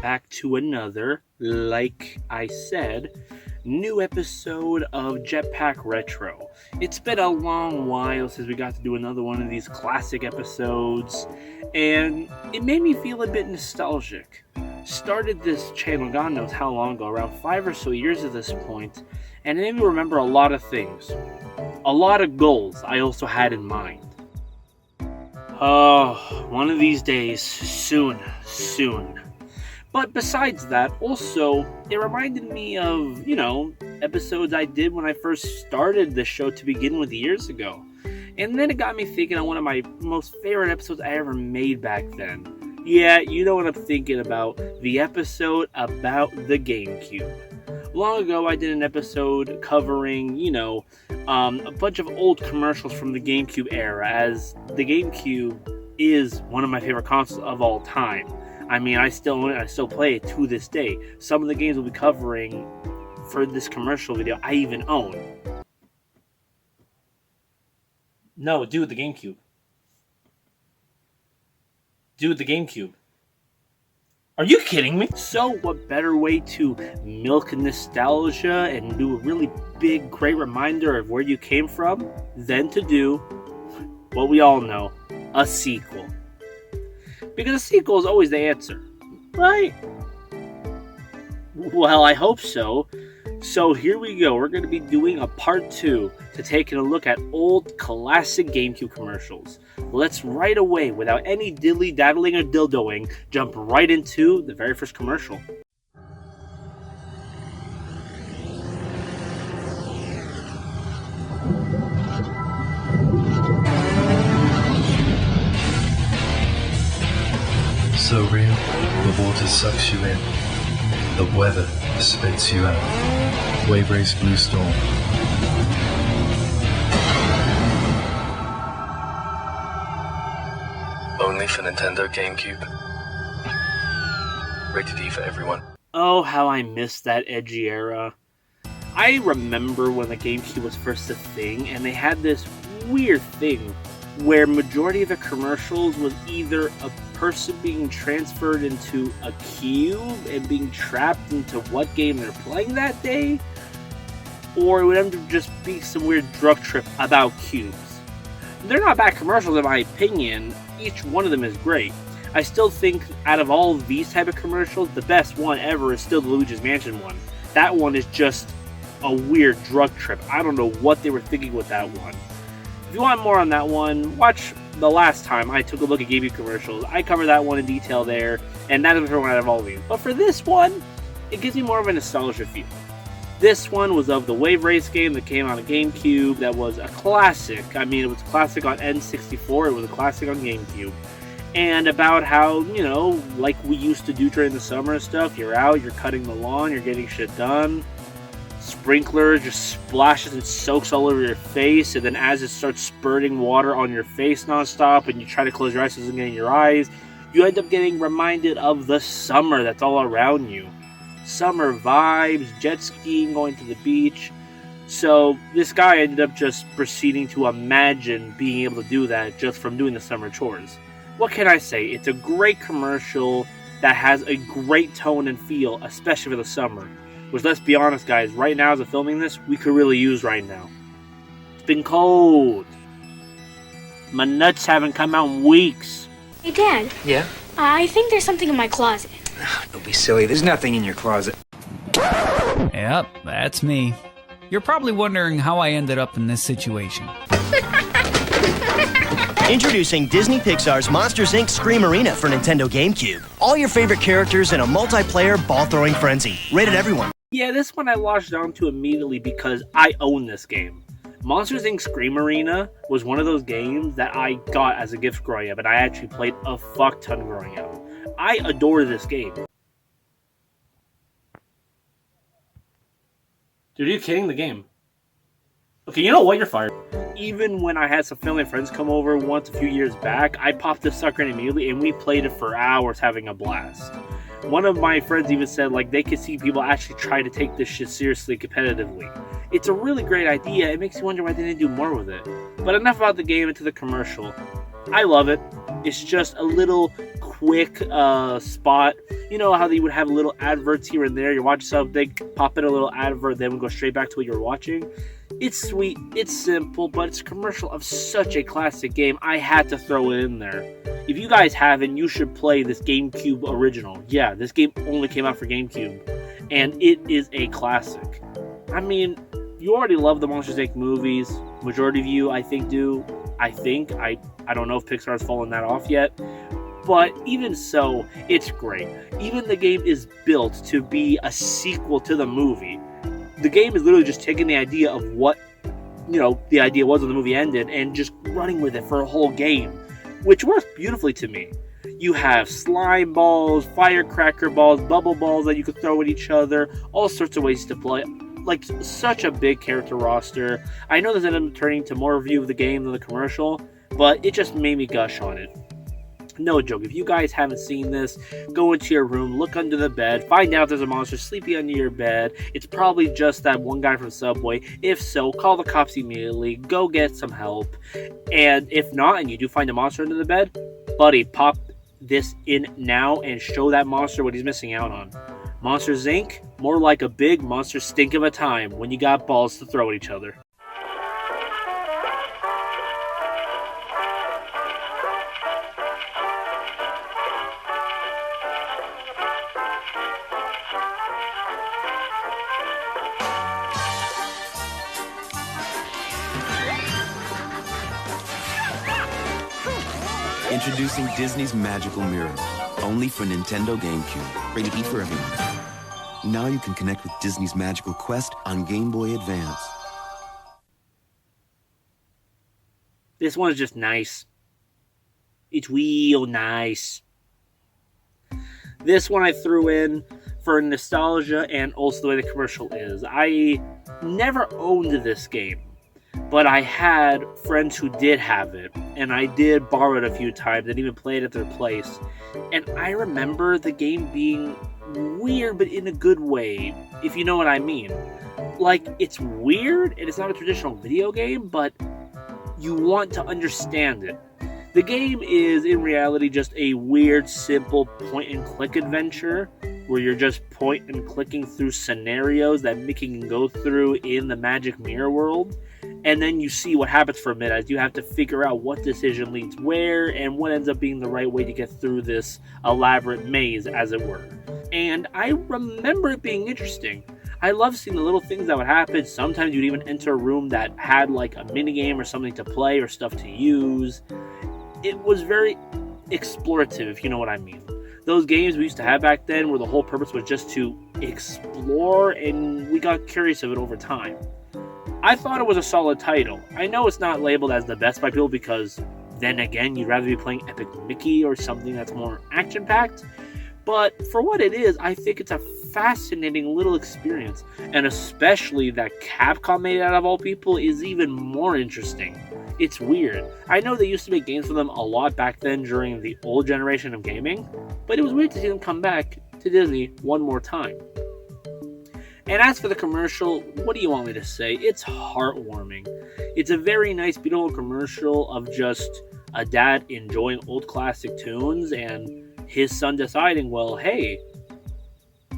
Back to another, like I said, new episode of JetpackRetro. It's been a long while since we got to do another one of these classic episodes, and it made me feel a bit nostalgic. Started this channel God knows how long ago, around 5 or so years at this point, and it made me remember a lot of things. A lot of goals I also had in mind. Oh, one of these days, soon. But besides that, also, it reminded me of, episodes I did when I first started the show to begin with years ago. And then it got me thinking on one of my most favorite episodes I ever made back then. Yeah, you know what I'm thinking about. The episode about the GameCube. Long ago, I did an episode covering, a bunch of old commercials from the GameCube era, as the GameCube is one of my favorite consoles of all time. I mean, I still own it, I still play it to this day. Some of the games we'll be covering for this commercial video, I even own. No, do with the GameCube. Do with the GameCube. Are you kidding me? So, what better way to milk nostalgia and do a really big, great reminder of where you came from than to do what we all know, a sequel. Because a sequel is always the answer, right? Well, I hope so. So here we go. We're going to be doing a part 2 to taking a look at old classic GameCube commercials. Let's right away, without any dilly-daddling or dildoing, jump right into the very first commercial. So real, the water sucks you in, the weather spits you out. Wave Race Blue Storm. Only for Nintendo GameCube. Rated E for everyone. Oh, how I miss that edgy era. I remember when the GameCube was first a thing, and they had this weird thing where majority of the commercials was either a person being transferred into a cube and being trapped into what game they're playing that day, or it would end up just being some weird drug trip about cubes. They're not bad commercials in my opinion. Each one of them is great. I still think out of all of these type of commercials, the best one ever is still the Luigi's Mansion one. That one is just a weird drug trip. I don't know what they were thinking with that one. If you want more on that one, watch the last time I took a look at GameCube commercials. I covered that one in detail there, and that is the one out of all of these. But for this one, it gives me more of a nostalgia feel. This one was of the Wave Race game that came on a GameCube that was a classic. I mean, it was a classic on N64, it was a classic on GameCube. And about how, like we used to do during the summer and stuff, you're out, you're cutting the lawn, you're getting shit done. Sprinkler just splashes and soaks all over your face, and then as it starts spurting water on your face nonstop and you try to close your eyes so it doesn't get in your eyes, you end up getting reminded of the summer that's all around you. Summer vibes, jet skiing, going to the beach. So this guy ended up just proceeding to imagine being able to do that just from doing the summer chores. What can I say? It's a great commercial that has a great tone and feel, especially for the summer. Which, let's be honest, guys, right now as I'm filming this, we could really use right now. It's been cold. My nuts haven't come out in weeks. Hey, Dad. Yeah? I think there's something in my closet. Don't be silly. There's nothing in your closet. Yep, that's me. You're probably wondering how I ended up in this situation. Introducing Disney Pixar's Monsters, Inc. Scream Arena for Nintendo GameCube. All your favorite characters in a multiplayer ball-throwing frenzy. Rated everyone. Yeah, this one I latched onto immediately because I own this game. Monsters, Inc. Scream Arena was one of those games that I got as a gift growing up, and I actually played a fuck ton growing up. I adore this game. Dude, are you kidding? The game. Okay, you know what? You're fired. Even when I had some family and friends come over once a few years back, I popped this sucker in immediately and we played it for hours having a blast. One of my friends even said like they could see people actually try to take this shit seriously competitively. It's a really great idea. It makes you wonder why they didn't do more with it. But enough about the game, into the commercial. I love it. It's just a little quick spot. You know how they would have little adverts here and there. You watch something, pop in a little advert, then we go straight back to what you're watching. It's sweet, it's simple, but it's a commercial of such a classic game. I had to throw it in there. If you guys haven't, you should play this GameCube original. Yeah, this game only came out for GameCube, and it is a classic. I mean, you already love the Monsters Inc. movies. Majority of you, I think, do. I don't know if Pixar's fallen that off yet. But even so, it's great. Even the game is built to be a sequel to the movie. The game is literally just taking the idea of what, the idea was when the movie ended and just running with it for a whole game, which works beautifully to me. You have slime balls, firecracker balls, bubble balls that you could throw at each other, all sorts of ways to play. Like, such a big character roster. I know this ended up turning to more review of the game than the commercial, but it just made me gush on it. No joke, if you guys haven't seen this, go into your room, look under the bed, find out there's a monster sleeping under your bed. It's probably just that one guy from Subway. If so, call the cops immediately, go get some help. And if not, and you do find a monster under the bed, buddy, pop this in now and show that monster what he's missing out on. Monsters Inc., more like a big monster stink of a time when you got balls to throw at each other. Introducing Disney's Magical Mirror, only for Nintendo GameCube. Rated E for everyone. Now you can connect with Disney's Magical Quest on Game Boy Advance. This one's just nice. It's real nice. This one I threw in for nostalgia and also the way the commercial is. I never owned this game, but I had friends who did have it, and I did borrow it a few times and even played at their place. And I remember the game being weird, but in a good way, if you know what I mean. Like, it's weird, and it's not a traditional video game, but you want to understand it. The game is, in reality, just a weird, simple point-and-click adventure, where you're just point and clicking through scenarios that Mickey can go through in the Magic Mirror world. And then you see what happens for a minute as you have to figure out what decision leads where and what ends up being the right way to get through this elaborate maze, as it were. And I remember it being interesting. I love seeing the little things that would happen. Sometimes you'd even enter a room that had like a minigame or something to play or stuff to use. It was very explorative, if you know what I mean. Those games we used to have back then where the whole purpose was just to explore, and we got curious of it over time. I thought it was a solid title. I know it's not labeled as the best by people because, then again, you'd rather be playing Epic Mickey or something that's more action-packed. But for what it is, I think it's a fascinating little experience. And especially that Capcom made it out of all people is even more interesting. It's weird. I know they used to make games for them a lot back then during the old generation of gaming, but it was weird to see them come back to Disney one more time. And as for the commercial, what do you want me to say? It's heartwarming. It's a very nice, beautiful commercial of just a dad enjoying old classic tunes and his son deciding, well, hey,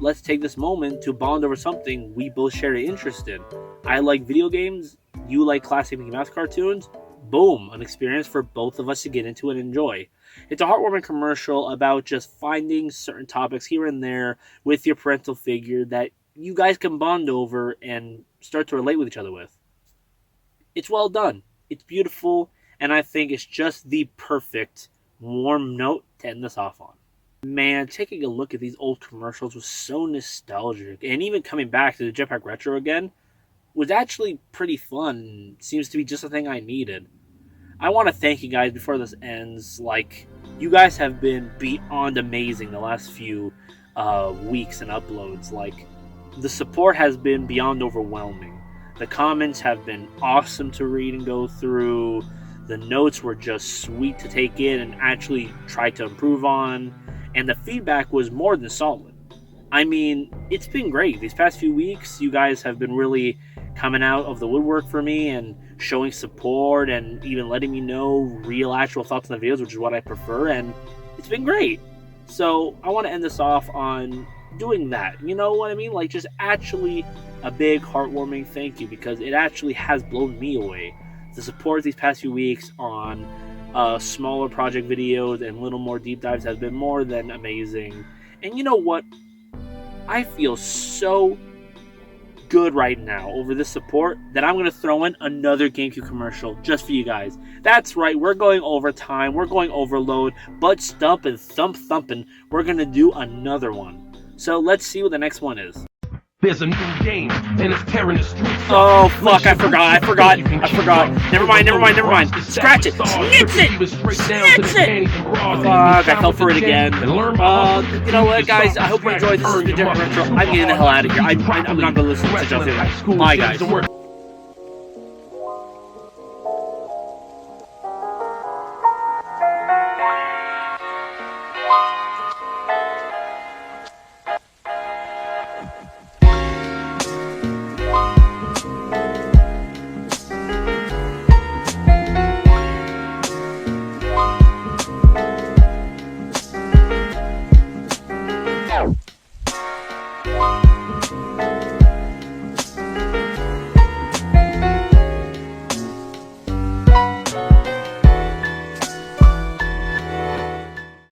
let's take this moment to bond over something we both share an interest in. I like video games, you like classic Mickey Mouse cartoons. Boom, an experience for both of us to get into and enjoy. It's a heartwarming commercial about just finding certain topics here and there with your parental figure that you guys can bond over and start to relate with each other with. It's well done. It's beautiful, and I think it's just the perfect warm note to end this off on. Man, taking a look at these old commercials was so nostalgic, and even coming back to the JetpackRetro again was actually pretty fun. Seems to be just the thing I needed. I want to thank you guys before this ends. Like, you guys have been beyond amazing the last few weeks and uploads. Like, the support has been beyond overwhelming. The comments have been awesome to read and go through. The notes were just sweet to take in and actually try to improve on. And the feedback was more than solid. I mean, it's been great. These past few weeks, you guys have been really coming out of the woodwork for me and showing support and even letting me know real actual thoughts on the videos, which is what I prefer, and it's been great. So I want to end this off on doing that. You know what I mean? Like, just actually a big heartwarming thank you, because it actually has blown me away. The support these past few weeks on smaller project videos and little more deep dives has been more than amazing. And you know what? I feel so good right now over this support that I'm going to throw in another GameCube commercial just for you guys. That's right, we're going overtime, we're going overload, butt stump and thump thumping. We're going to do another one. So let's see what the next one is. There's a new game, and it's tearing the streets. Oh, fuck, I forgot. Never mind. Scratch it. Snitch it. Fuck, I fell for it again. You know what, guys? I hope you enjoyed. This is the JetpackRetro. I'm getting the hell out of here. I'm not going to listen to Justin. Bye, guys.